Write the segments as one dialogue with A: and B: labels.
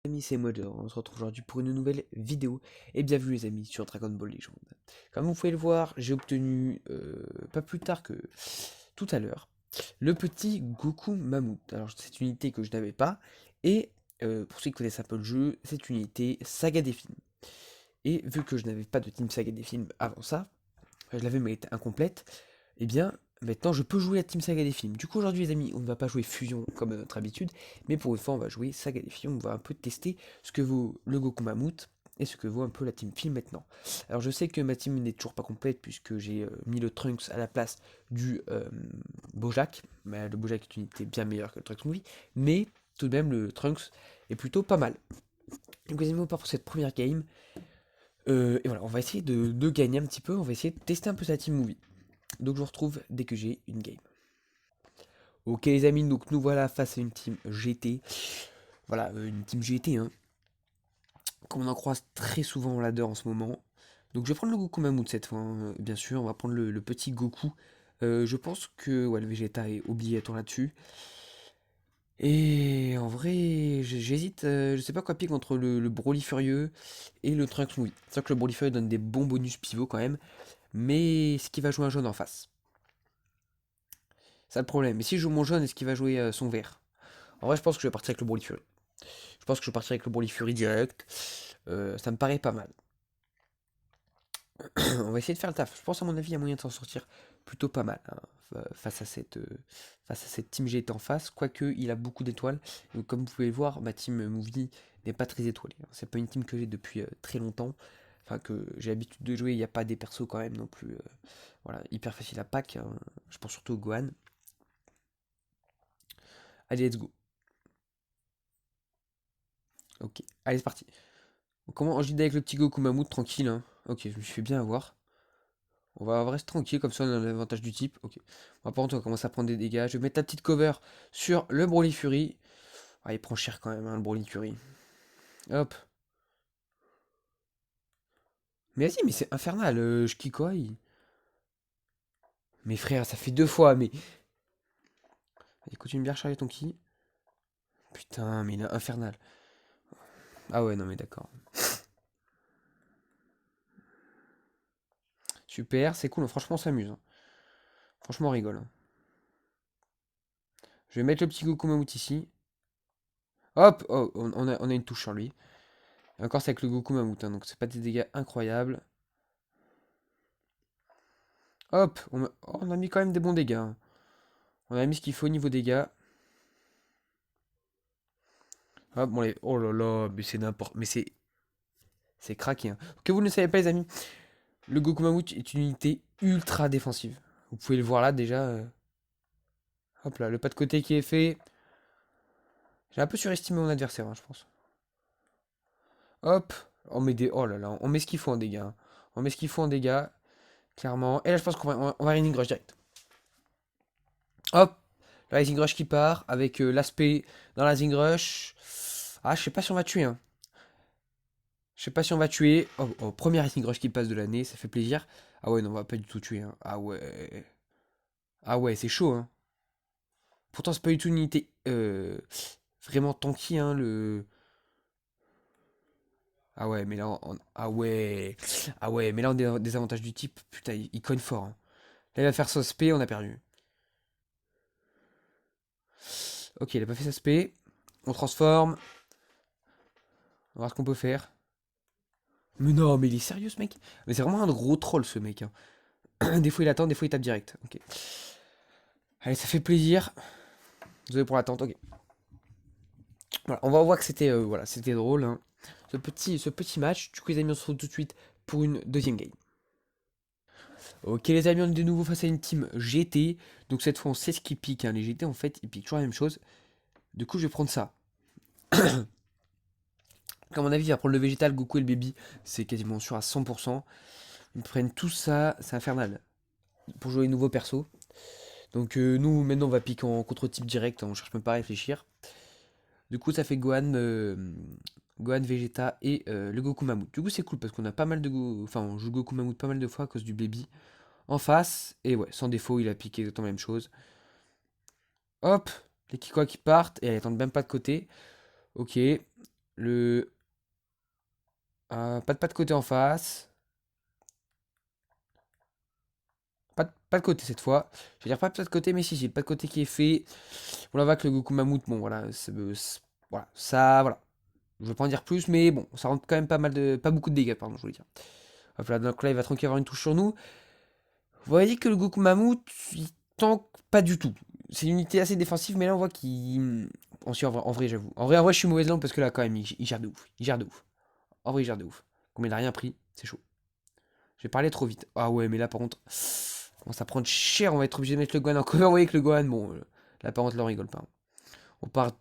A: Amis, c'est Modder, on se retrouve aujourd'hui pour une nouvelle vidéo et bienvenue les amis sur Dragon Ball Legend. Comme vous pouvez le voir, j'ai obtenu pas plus tard que tout à l'heure le petit Goku Mammouth. Alors c'est une unité que je n'avais pas et pour ceux qui connaissent un peu le jeu, c'est une unité Saga des films. Et vu que je n'avais pas de team Saga des films avant ça, je l'avais mais elle était incomplète, et bien maintenant je peux jouer la team Saga des films. Du coup aujourd'hui les amis, on ne va pas jouer Fusion comme à notre habitude, mais pour une fois on va jouer Saga des films, on va un peu tester ce que vaut le Goku Mammouth et ce que vaut un peu la team film maintenant. Alors je sais que ma team n'est toujours pas complète puisque j'ai mis le Trunks à la place du Bojack, mais le Bojack est une unité bien meilleure que le Trunks Movie, mais tout de même le Trunks est plutôt pas mal. Donc les amis on part pour cette première game, et voilà, on va essayer de gagner un petit peu, on va essayer de tester un peu sa team movie. Donc je vous retrouve dès que j'ai une game. Ok les amis, donc nous voilà face à une team GT. Voilà, une team GT, hein, comme on en croise très souvent en ladder en ce moment. Donc je vais prendre le Goku Mammouth cette fois, hein, bien sûr, on va prendre le petit Goku. Je pense que ouais, le Vegeta est obligatoire là-dessus. Et en vrai, j'hésite, je sais pas quoi piquer entre le Broly Furieux et le Trunks Movie. C'est sûr que le Broly Furieux donne des bons bonus pivots quand même, mais est-ce qu'il va jouer un jaune en face? C'est le problème. Mais si je joue mon jaune, est-ce qu'il va jouer son vert? En vrai, je pense que je vais partir avec le Broly Fury. Je pense que je vais partir avec le Broly Fury direct. Ça me paraît pas mal. On va essayer de faire le taf. Je pense à mon avis, il y a moyen de s'en sortir plutôt pas mal, hein, face à cette team GT en face. Quoique, il a beaucoup d'étoiles. Donc, comme vous pouvez le voir, ma team Movie n'est pas très étoilée, hein. C'est pas une team que j'ai depuis très longtemps. Enfin, que j'ai l'habitude de jouer. Il n'y a pas des persos quand même non plus. Voilà, hyper facile à pack, hein. Je pense surtout au Gohan. Allez, let's go. Ok, allez, c'est parti. Comment je dis avec le petit Goku Mammouth tranquille, hein. Ok, je me suis fait bien avoir. On va rester tranquille, comme ça on a l'avantage du type. Ok. Par contre, on va commencer à prendre des dégâts. Je vais mettre la petite cover sur le Broly Fury. Ah, il prend cher quand même, hein, le Broly Fury. Hop. Mais vas-y, mais c'est infernal, je kikoi. Mais frère, ça fait deux fois, mais. Allez, continue bien recharger ton ki. Putain, mais il est infernal. Ah ouais, non mais d'accord. Super, c'est cool, hein, franchement on s'amuse, hein. Franchement on rigole, hein. Je vais mettre le petit Goku Mammouth ici. Hop, oh, on a une touche sur lui. Et encore c'est avec le Goku Mammouth, hein, donc c'est pas des dégâts incroyables. Hop, oh, on a mis quand même des bons dégâts, hein. On a mis ce qu'il faut au niveau dégâts. Hop, bon, oh là là, mais c'est n'importe. Mais c'est craqué, hein. Que vous ne savez pas, les amis, le Goku Mammouth est une unité ultra défensive. Vous pouvez le voir là déjà. Hop là, le pas de côté qui est fait. J'ai un peu surestimé mon adversaire, hein, je pense. Hop, oh là là, on met ce qu'il faut en dégâts, hein. On met ce qu'il faut en dégâts, clairement. Et là, je pense qu'on va Rising Rush direct. Hop, le Rising Rush qui part avec l'aspect dans la Rising Rush. Ah, je sais pas si on va tuer, hein. Je sais pas si on va tuer. Oh, oh, premier Racing Rush qui passe de l'année, ça fait plaisir. Ah ouais, non, on va pas du tout tuer, hein. Ah ouais. Ah ouais, c'est chaud, hein. Pourtant, c'est pas du tout une unité vraiment tanky, hein, le. Ah ouais, mais là, ah ouais. Ah ouais, mais là, on a des avantages du type. Putain, il cogne fort, hein. Là, il va faire sauce P, on a perdu. Ok, il a pas fait sauce P. On transforme. On va voir ce qu'on peut faire. Mais non, mais il est sérieux, ce mec? Mais c'est vraiment un gros troll, ce mec, hein. Des fois, il attend, des fois, il tape direct. Ok. Allez, ça fait plaisir. Désolé pour l'attente, ok. Voilà, on va voir que c'était voilà, c'était drôle, hein, ce petit match. Du coup, les amis, on se retrouve tout de suite pour une deuxième game. Ok, les amis, on est de nouveau face à une team GT. Donc, cette fois, on sait ce qui pique, hein. Les GT, en fait, ils piquent toujours la même chose. Du coup, je vais prendre ça. À mon avis, il va prendre le végétal, Goku et le baby. C'est quasiment sûr à 100%. Ils prennent tout ça, c'est infernal. Pour jouer les nouveaux persos. Donc, nous, maintenant, on va piquer en contre-type direct, hein. On cherche même pas à réfléchir. Du coup, ça fait Gohan, Vegeta et le Goku Mammouth. Du coup, c'est cool parce qu'on a pas mal de enfin, on joue Goku Mammouth pas mal de fois à cause du baby en face. Et ouais, sans défaut, il a piqué exactement la même chose. Hop, les Kikoa qui partent et elle tente même pas de côté. Ok. Le... pas de côté en face. Pas de côté cette fois. Je vais dire pas de côté, mais si, j'ai pas de côté qui est fait. On la voit que le Goku Mammouth, bon voilà, voilà, ça, voilà. Je vais pas en dire plus, mais bon, ça rentre quand même pas mal de, pas beaucoup de dégâts, pardon, je voulais dire. Hop là, donc là, il va tranquille avoir une touche sur nous. Vous voyez que le Goku Mammouth, il tank pas du tout. C'est une unité assez défensive, mais là, on voit qu'il... Ensuite, en vrai, j'avoue. En vrai, je suis mauvaise langue parce que là, quand même, il gère de ouf. Il gère de ouf. En vrai, il gère de ouf. Comme il a rien pris, c'est chaud. J'ai parlé trop vite. Ah ouais, mais là, par contre, on commence à prendre cher. On va être obligé de mettre le Gohan en cover. Vous voyez que le Gohan, bon, là, par contre, là, on rigole pas. On parle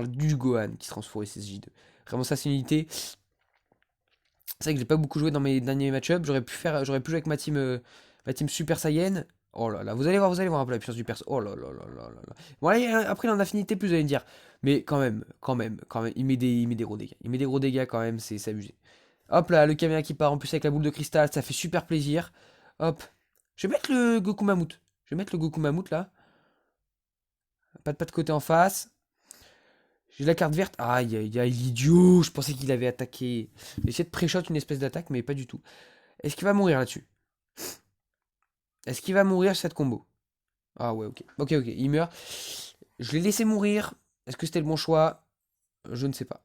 A: du Gohan qui se transforme en SSJ2. Vraiment, ça, c'est une unité. C'est vrai que j'ai pas beaucoup joué dans mes derniers match-up. J'aurais pu jouer avec ma team Super Saiyan. Oh là là, vous allez voir un peu la puissance du perso. Oh là là là là là là. Bon, là, après, il en a affinité plus, vous allez me dire. Mais quand même, il met des gros dégâts. Il met des gros dégâts quand même, c'est abusé. Hop là, le caméra qui part en plus avec la boule de cristal, ça fait super plaisir. Hop. Je vais mettre le Goku Mammouth. Je vais mettre le Goku Mammouth là. Pas de côté en face. J'ai la carte verte. Aïe aïe aïe, l'idiot. Je pensais qu'il avait attaqué. J'ai essayé de pré-shot une espèce d'attaque, mais pas du tout. Est-ce qu'il va mourir là-dessus? Est-ce qu'il va mourir cette combo? Ah ouais, ok. Ok, ok, il meurt. Je l'ai laissé mourir. Est-ce que c'était le bon choix? Je ne sais pas.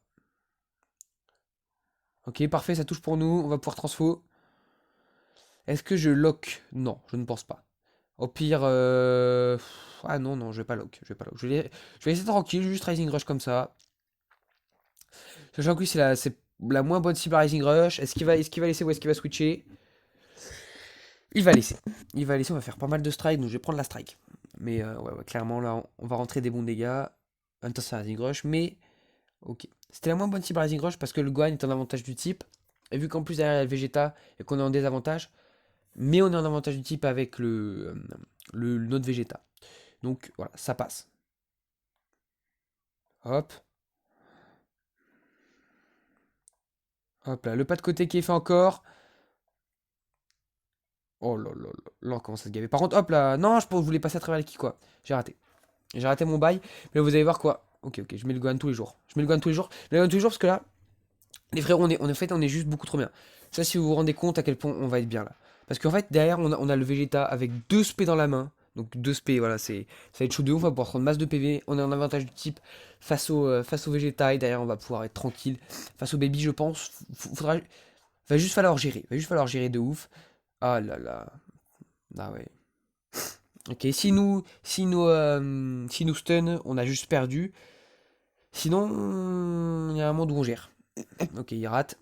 A: Ok, parfait, ça touche pour nous. On va pouvoir transfo. Est-ce que je lock? Non, je ne pense pas. Au pire, ah non, non, je vais pas lock. Je vais pas lock. Je vais laisser tranquille, juste Rising Rush comme ça. Sachant que lui, c'est la moins bonne cible à Rising Rush. Est-ce qu'il va laisser ou est-ce qu'il va switcher? Il va laisser. Il va laisser, on va faire pas mal de strike, donc je vais prendre la strike. Mais ouais, clairement, là, on va rentrer des bons dégâts. Attention à Rising Rush, mais ok. C'était la moins bonne cible à Rising Rush parce que le Gohan est en avantage du type. Et vu qu'en plus derrière il y a le Vegeta et qu'on est en désavantage, mais on est en avantage du type avec notre Vegeta. Donc voilà, ça passe. Hop. Hop là, le pas de côté qui est fait encore. Oh là là là, là, on commence à se gaver. Par contre, hop là, non, je voulais passer à travers les qui quoi. J'ai raté. J'ai raté mon bail. Mais là, vous allez voir quoi. Ok, ok, je mets le Gohan tous les jours. Je mets le Gohan tous les jours. Je mets le Gohan tous les jours parce que là, les frères, en fait, on est juste beaucoup trop bien. Ça, si vous vous rendez compte à quel point on va être bien là. Parce qu'en fait, derrière, on a le Vegeta avec 2 SP dans la main. Donc 2 SP, voilà, ça va être chaud de ouf. On va pouvoir prendre masse de PV. On est en avantage du type face au Vegeta. Et derrière, on va pouvoir être tranquille. Face au Baby, je pense. Va juste falloir gérer. Va juste falloir gérer de ouf. Ah là là. Ah ouais. Ok, si nous stun, on a juste perdu. Sinon, il y a un monde où on gère. Ok, il rate.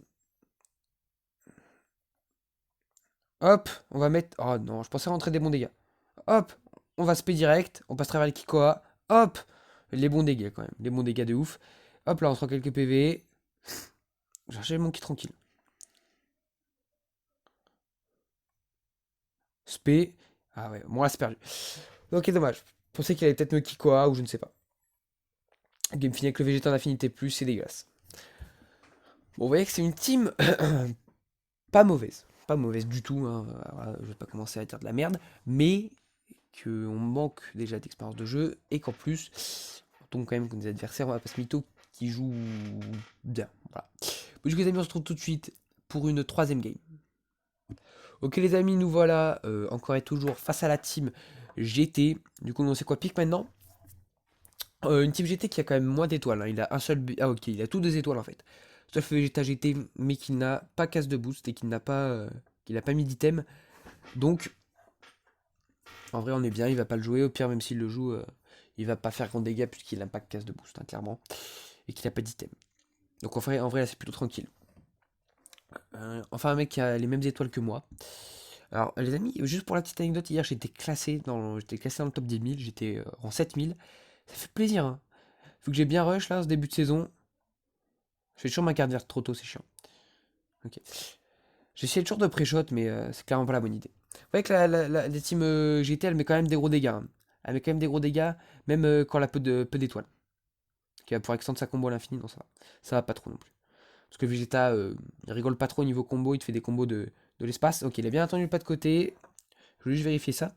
A: Hop, on va mettre... Oh non, je pensais rentrer des bons dégâts. Hop, on va spé direct. On passe à travers les Kikoa. Hop, les bons dégâts quand même. Les bons dégâts de ouf. Hop, là, on se prend quelques PV. Chercher mon qui tranquille. Spé. Ah ouais, bon là, c'est perdu. Ok, dommage. Je pensais qu'il allait peut-être me Kikoa ou je ne sais pas. Game fini avec le Vegeta en affinité plus, c'est dégueulasse. Bon, vous voyez que c'est une team pas mauvaise. Pas mauvaise du tout, hein. Voilà, je vais pas commencer à dire de la merde. Mais qu'on manque déjà d'expérience de jeu et qu'en plus, on tombe quand même comme des adversaires, on va pas se mytho, qui jouent bien. Voilà. Bon, du coup, les amis, on se retrouve tout de suite pour une troisième game. Ok, les amis, nous voilà encore et toujours face à la team GT. Du coup, on sait quoi pique maintenant? Une team GT qui a quand même moins d'étoiles, hein. Il a un seul. Ah, ok, il a tout 2 étoiles en fait. Sauf Vegeta GT, mais qui n'a pas casse de boost et qui n'a pas mis d'item. Donc, en vrai, on est bien, il va pas le jouer. Au pire, même s'il le joue, il va pas faire grand dégâts puisqu'il n'a pas de casse de boost, hein, clairement. Et qu'il n'a pas d'item. Donc en vrai là, c'est plutôt tranquille. Enfin, un mec qui a les mêmes étoiles que moi. Alors, les amis, juste pour la petite anecdote, hier, j'étais classé dans le top 10 000, j'étais en 7 000. Ça fait plaisir, hein. Faut que j'ai bien rush, là, ce début de saison. Je fais toujours ma carte verte trop tôt, c'est chiant. Ok. J'ai essayé toujours de pré-shot, mais c'est clairement pas la bonne idée. Vous voyez que la team GT, elle met quand même des gros dégâts, hein. Elle met quand même des gros dégâts, même quand elle a peu d'étoiles. Qui va pouvoir extendre sa combo à l'infini, non, ça va. Ça va pas trop non plus. Parce que Vegeta, il rigole pas trop au niveau combo, il te fait des combos de l'espace. Ok, il a bien attendu le pas de côté. Je voulais juste vérifier ça.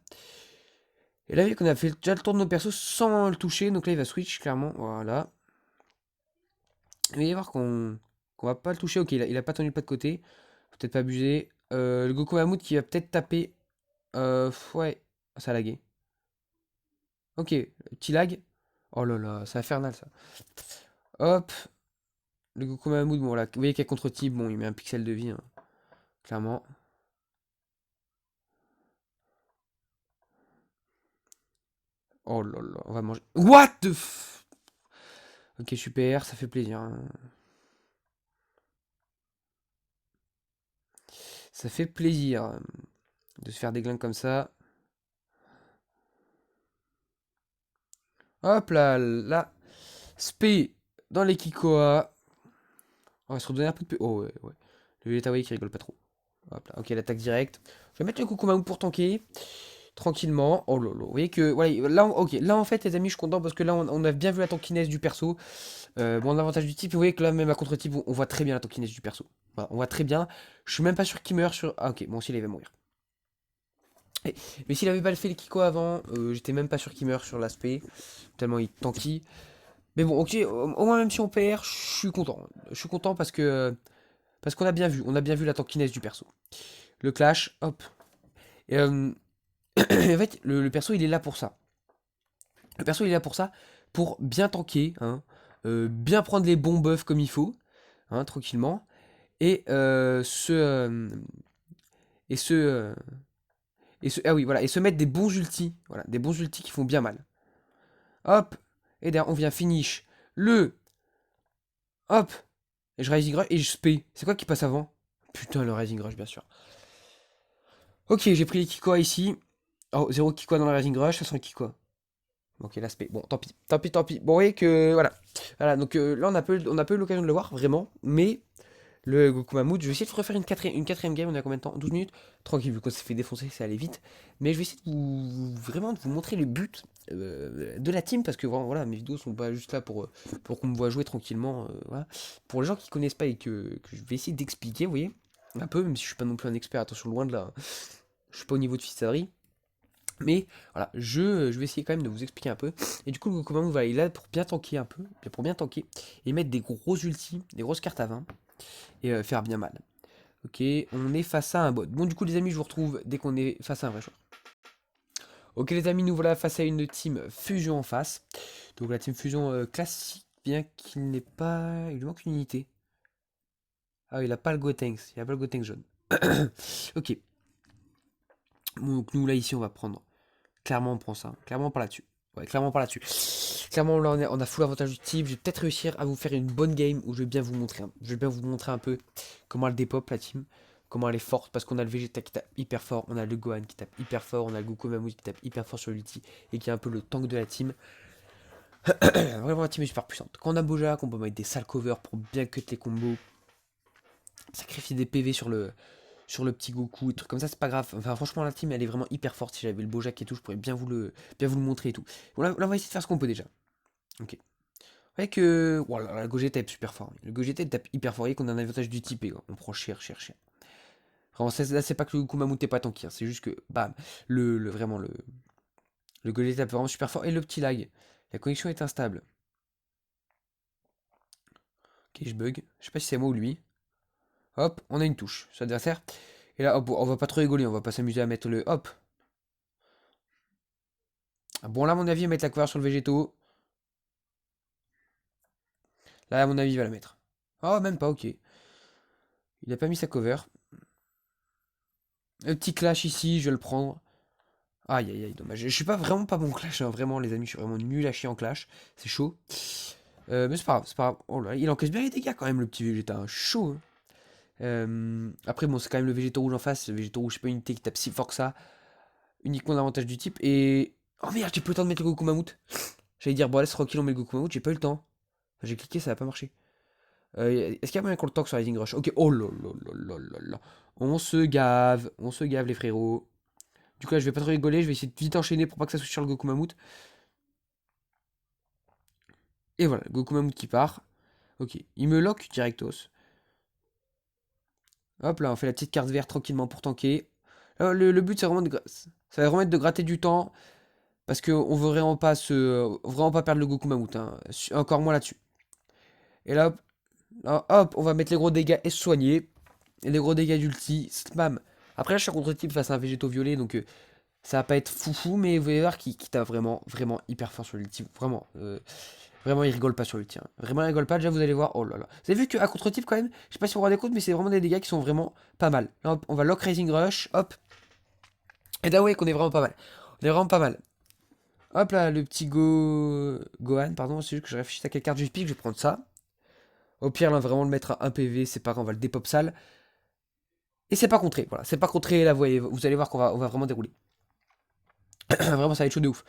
A: Et là, vu qu'on a fait déjà le tour de nos persos sans le toucher, donc là, il va switch, clairement. Voilà. Il va y voir qu'on va pas le toucher. Ok, il a pas tendu le pas de côté. Faut peut-être pas abuser. Le Goku Mammouth qui va peut-être taper. Ouais, ça a lagué. Ok, petit lag. Oh là là, c'est infernal ça. Hop, le Goku Mammouth, bon là, vous voyez qu'il y a contre-type, bon, il met un pixel de vie, hein, clairement. Oh là là, on va manger. What the f... Ok, super, ça fait plaisir, hein. Ça fait plaisir de se faire des glingues comme ça. Hop là, là. Spé dans les Kikoa. On va se redonner un peu de... Oh ouais, ouais. Le Letaway qui rigole pas trop. Hop là, ok, l'attaque directe. Je vais mettre le Kukumamu pour tanker. Tranquillement. Oh lolo. Vous voyez que... Voilà, là, ok. Là, en fait, les amis, je suis content parce que là, on a bien vu la tankiness du perso. Bon, l'avantage du type, vous voyez que là, même à contre-type, on voit très bien la tankiness du perso. Voilà, on voit très bien. Je suis même pas sûr qu'il meurt sur... Ah, ok. Bon, s'il il va mourir. Mais s'il avait pas fait le Kiko avant, j'étais même pas sûr qu'il meurt sur l'aspect. Tellement il tanky. Mais bon, ok. Au moins, même si on perd, je suis content. Je suis content parce que... Parce qu'on a bien vu. On a bien vu la tankiness du perso. Le clash, hop. Et, en fait, le perso, il est là pour ça. Le perso, il est là pour ça, pour bien tanker, hein, bien prendre les bons buffs comme il faut, hein, tranquillement, et et ah oui, voilà, et se mettre des bons ultis, voilà, des bons ultis qui font bien mal. Hop, et derrière, on vient finish le, hop, et je Rising Rush, et je spé. C'est quoi qui passe avant? Putain, le Rising Rush, bien sûr. Ok, j'ai pris les Kikoa ici. Oh, 0 Kikoa dans le Rising Rush, ça sent Kikoa. Ok, l'aspect. Bon, tant pis, tant pis, tant pis. Bon, vous voyez que, voilà. Voilà, donc là, on a pas eu l'occasion de le voir, vraiment. Mais le Goku Mammouth, je vais essayer de refaire une quatrième game. On a combien de temps? 12 minutes? Tranquille, vu qu'on s'est fait défoncer, c'est allé vite. Mais je vais essayer de vraiment de vous montrer le but de la team. Parce que voilà, mes vidéos sont pas juste là pour qu'on me voit jouer tranquillement. Voilà. Pour les gens qui connaissent pas et que je vais essayer d'expliquer, vous voyez. Un peu, même si je suis pas non plus un expert, attention, loin de là, hein. Je suis pas au niveau de Fissadri. Mais voilà, je vais essayer quand même de vous expliquer un peu. Et du coup, le Goku va il est là pour bien tanker un peu, pour bien tanker, et mettre des gros ultis, des grosses cartes à 20, et faire bien mal. Ok, on est face à un bot. Bon, du coup, les amis, je vous retrouve dès qu'on est face à un vrai joueur. Ok, les amis, nous voilà face à une team fusion en face. Donc, la team fusion classique, bien qu'il n'ait pas. Il lui manque une unité. Ah, il a pas le Gotenks, il a pas le Gotenks jaune. Ok, bon, donc nous là, ici, on va prendre. Clairement, on prend ça. Clairement, pas là-dessus. Ouais, clairement, pas là-dessus. Clairement, là, on a full avantage du type. Je vais peut-être réussir à vous faire une bonne game où je vais bien vous montrer. Je vais bien vous montrer un peu comment elle dépop, la team. Comment elle est forte. Parce qu'on a le Vegeta qui tape hyper fort. On a le Gohan qui tape hyper fort. On a le Goku Mammouth qui tape hyper fort sur l'ulti. Et qui est un peu le tank de la team. Vraiment, la team est super puissante. Quand on a Boja, qu'on peut mettre des sales covers pour bien cut les combos. Sacrifier des PV sur le petit Goku, et trucs comme ça, c'est pas grave. Enfin, franchement, la team, elle est vraiment hyper forte. Si j'avais le Bojack et tout, je pourrais bien vous le montrer et tout. Bon, là, on va essayer de faire ce qu'on peut déjà. Ok. Vous voyez que. Voilà, la Gogeta tape super fort. Le Gogeta tape hyper fort. Vous voyez qu'on a un avantage du type et on prend cher, cher, cher. Vraiment, là, c'est pas que le Kumamoto est pas tanky, hein, c'est juste que, bam, vraiment, le Gogeta tape vraiment super fort. Et le petit lag. La connexion est instable. Ok, je bug. Je sais pas si c'est moi ou lui. Hop, on a une touche sur l'adversaire. Et là, hop, on va pas trop rigoler, on va pas s'amuser à mettre le hop. Ah, bon, là, à mon avis, il va mettre la cover sur le végétaux. Là, à mon avis, il va la mettre. Oh, même pas, ok. Il a pas mis sa cover. Le petit clash ici, je vais le prendre. Aïe aïe aïe, dommage. Je suis pas vraiment pas bon clash, hein. Vraiment, les amis, je suis vraiment nul à chier en clash. C'est chaud. Mais c'est pas grave, c'est pas grave. Oh là, il encaisse bien les dégâts quand même, le petit Vegeta, hein. Chaud, hein. Après, bon, c'est quand même le Végéto rouge en face. Le Végéto rouge, c'est pas une unité qui tape si fort que ça. Uniquement d'avantage du type. Et. Oh merde, j'ai pas eu le temps de mettre le Goku Mammouth. J'allais dire, bon, laisse tranquille, on met le Goku Mammouth. J'ai pas eu le temps. Enfin, j'ai cliqué, ça a pas marché. Est-ce qu'il y a moyen qu'on le tank sur Rising Rush? Ok, oh là là là là là. On se gave, les frérots. Du coup, là, je vais pas trop rigoler. Je vais essayer de vite enchaîner pour pas que ça switch sur le Goku Mammouth. Et voilà, Goku Mammouth qui part. Ok, il me lock directos. Hop là, on fait la petite carte verte tranquillement pour tanker. Le but, c'est vraiment ça va vraiment être de gratter du temps. Parce qu'on veut vraiment pas vraiment pas perdre le Goku Mammouth, hein. Encore moins là-dessus. Et là, hop. Là, hop, on va mettre les gros dégâts et se soigner. Et les gros dégâts d'ulti, spam. Après là je suis contre type face à un végétaux violet, donc ça va pas être foufou, mais vous allez voir qu'il tape vraiment, vraiment hyper fort sur l'ulti. Vraiment, vraiment il rigole pas sur l'ulti. Hein. Vraiment il rigole pas, déjà vous allez voir, oh là là. Vous avez vu qu'à contre type quand même, je sais pas si vous vous rendez compte, mais c'est vraiment des dégâts qui sont vraiment pas mal. Là hop, on va lock Raising Rush, hop. Et là ouais qu'on est vraiment pas mal. On est vraiment pas mal. Hop là, le petit Gohan, pardon, c'est juste que je réfléchis à quelle carte je pique, je vais prendre ça. Au pire, là, vraiment le mettre à 1 PV, c'est pas grave, on va le dépop sale. Et c'est pas contré, voilà, c'est pas contré, là, vous allez voir qu'on va vraiment dérouler. Vraiment, ça va être chaud de ouf.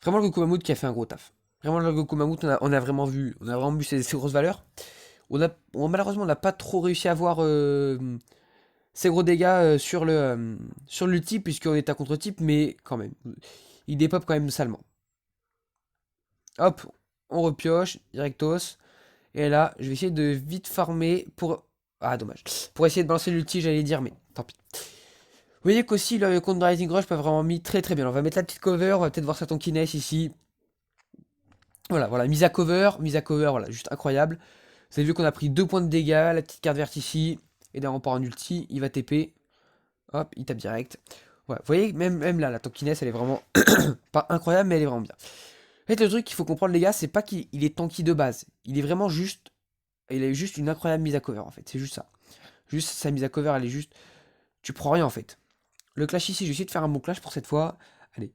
A: Vraiment, le Goku Mammouth qui a fait un gros taf. Vraiment, le Goku Mammouth, on a vraiment vu ses grosses valeurs. Malheureusement, on n'a pas trop réussi à voir ses gros dégâts sur l'ulti, puisqu'on est à contre-type, mais quand même, il dépop quand même salement. Hop, on repioche, directos. Et là, je vais essayer de vite farmer pour... Ah, dommage. Pour essayer de balancer l'ulti, j'allais dire, mais tant pis. Vous voyez qu'aussi, le compte de Rising Rush peut vraiment mis très très bien. On va mettre la petite cover, on va peut-être voir sa tonkiness ici. Voilà, voilà, mise à cover, voilà, juste incroyable. Vous avez vu qu'on a pris 2 points de dégâts, la petite carte verte ici. Et derrière, on part en ulti, il va TP. Hop, il tape direct. Ouais, vous voyez, même là, la tonkiness, elle est vraiment pas incroyable, mais elle est vraiment bien. En fait, le truc qu'il faut comprendre, les gars, c'est pas qu'il est tanky de base. Il est vraiment juste... Il a juste une incroyable mise à cover, en fait. C'est juste ça. Juste sa mise à cover, elle est juste... Tu prends rien, en fait. Le clash ici, je vais essayer de faire un bon clash pour cette fois. Allez,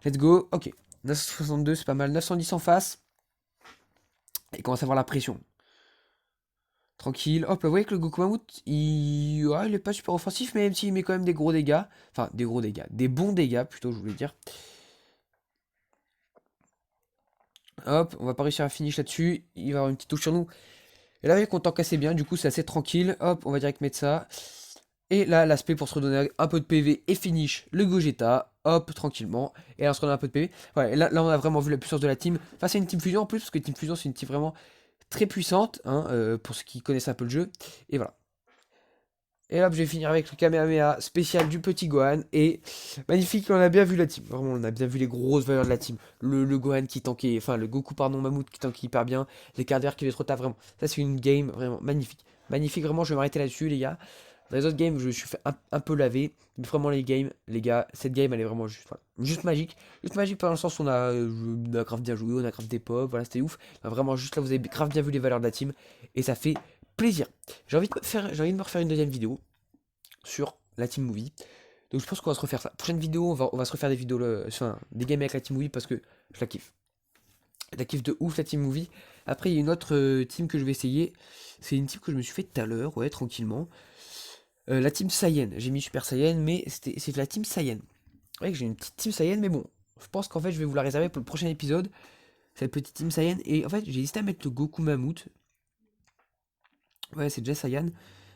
A: let's go. Ok, 962, c'est pas mal. 910 en face. Il commence à avoir la pression. Tranquille. Hop, là, vous voyez que le Goku Mammouth, ouais, il est pas super offensif, mais même s'il met quand même des gros dégâts. Enfin, des gros dégâts. Des bons dégâts, plutôt, je voulais dire. Hop, on va pas réussir à finish là-dessus. Il va avoir une petite touche sur nous. Et là, vous voyez qu'on tank assez bien, du coup, c'est assez tranquille. Hop, on va direct mettre ça. Et là, l'aspect pour se redonner un peu de PV et finish le Gogeta. Hop, tranquillement. Et là, on se redonne un peu de PV. Ouais, là, on a vraiment vu la puissance de la team. Face à une team fusion en plus, parce que team fusion, c'est une team vraiment très puissante, hein, pour ceux qui connaissent un peu le jeu. Et voilà. Et hop, je vais finir avec le Kamehameha spécial du petit Gohan. Et magnifique, on a bien vu la team. Vraiment, on a bien vu les grosses valeurs de la team. Le Gohan qui tankait, enfin le Goku, pardon, Mammouth qui tankait hyper bien. Les cartes verts qui faisaient trop taf, vraiment. Ça, c'est une game vraiment magnifique. Magnifique, vraiment, je vais m'arrêter là-dessus, les gars. Dans les autres games, je suis fait un peu laver. Mais vraiment, les games, les gars, cette game, elle est vraiment juste, voilà, juste magique. Juste magique, dans le sens où on a grave bien joué, on a grave des pop, voilà, c'était ouf. Enfin, vraiment, juste là, vous avez grave bien vu les valeurs de la team. Et ça fait plaisir. J'ai envie de me refaire une deuxième vidéo sur la Team Movie. Donc je pense qu'on va se refaire ça. Prochaine vidéo, on va se refaire des vidéos, enfin, des games avec la Team Movie parce que je la kiffe. Je la kiffe de ouf la Team Movie. Après, il y a une autre team que je vais essayer. C'est une team que je me suis fait tout à l'heure, ouais, tranquillement. La Team Saiyan. J'ai mis Super Saiyan, mais c'est la Team Saiyan. Ouais, que j'ai une petite Team Saiyan, mais bon. Je pense qu'en fait, je vais vous la réserver pour le prochain épisode. Cette petite Team Saiyan. Et en fait, j'ai hésité à mettre le Goku Mammouth. Ouais, c'est déjà Saiyan.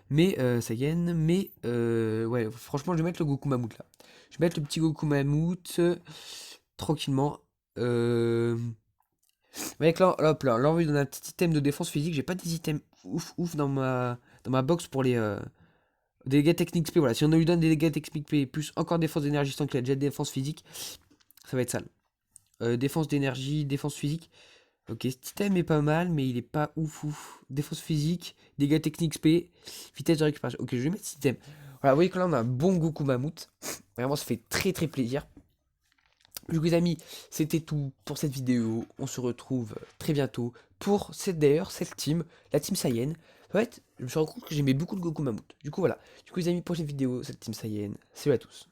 A: Mais, Saiyan, mais, ouais, franchement, je vais mettre le Goku Mammouth là. Je vais mettre le petit Goku Mammouth tranquillement. Avec là, hop là, là, on lui donne un petit item de défense physique. J'ai pas des items ouf dans ma box pour les dégâts techniques P. Voilà, si on lui donne des dégâts techniques P plus encore défense d'énergie sans qu'il a déjà défense physique, ça va être sale. Défense d'énergie, défense physique. Ok, cet item est pas mal, mais il est pas ouf. Défense physique, dégâts techniques XP, vitesse de récupération. Ok, je vais mettre cet item. Voilà, vous voyez que là on a un bon Goku Mammouth. Vraiment, ça fait très très plaisir. Du coup, les amis, c'était tout pour cette vidéo. On se retrouve très bientôt pour cette team, la team Saiyan. En fait, je me suis rendu compte que j'aimais beaucoup le Goku Mammouth. Du coup, voilà. Du coup, les amis, prochaine vidéo, cette team Saiyan. Salut à tous.